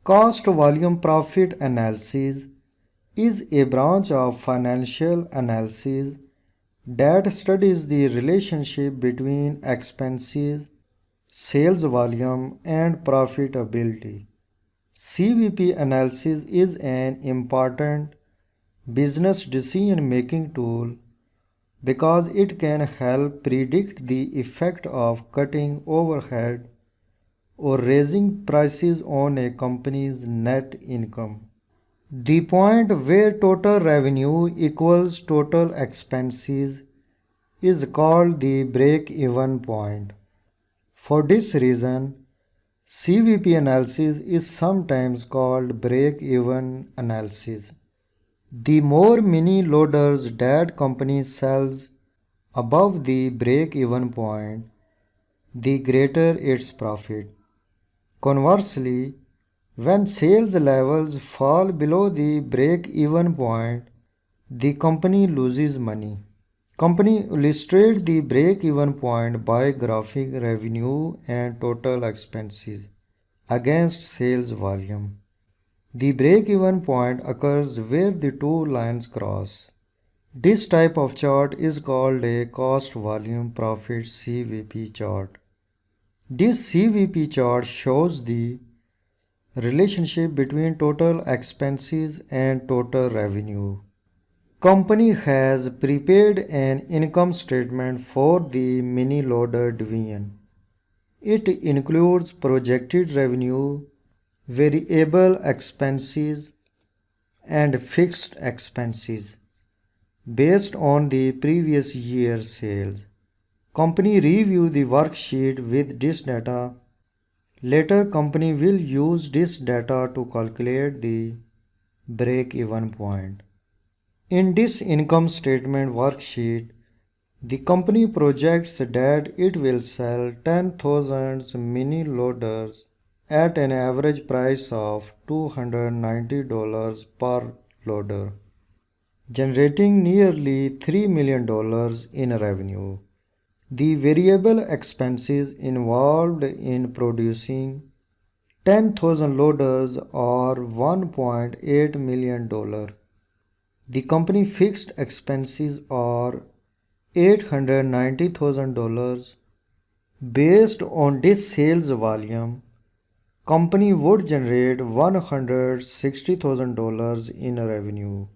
Cost volume profit analysis is a branch of financial analysis that studies the relationship between expenses, sales volume, and profitability. CVP analysis is an important business decision making tool because it can help predict the effect of cutting overhead or raising prices on a company's net income. The point where total revenue equals total expenses is called the break-even point. For this reason, CVP analysis is sometimes called break-even analysis. The more mini loaders that company sells above the break-even point, the greater its profit. Conversely, when sales levels fall below the break-even point, the company loses money. Company illustrate the break-even point by graphing revenue and total expenses against sales volume. The break-even point occurs where the two lines cross. This type of chart is called a cost volume profit CVP chart. This CVP chart shows the relationship between total expenses and total revenue. Company has prepared an income statement for the mini loader division. It includes projected revenue, variable expenses, and fixed expenses based on the previous year's sales. Company review the worksheet with this data. Later, company will use this data to calculate the break-even point. In this income statement worksheet, the company projects that it will sell 10,000 mini loaders at an average price of $290 per loader, generating nearly $3 million in revenue. The variable expenses involved in producing 10,000 loaders are $1.8 million. The company fixed expenses are $890,000. Based on this sales volume, company would generate $160,000 in revenue.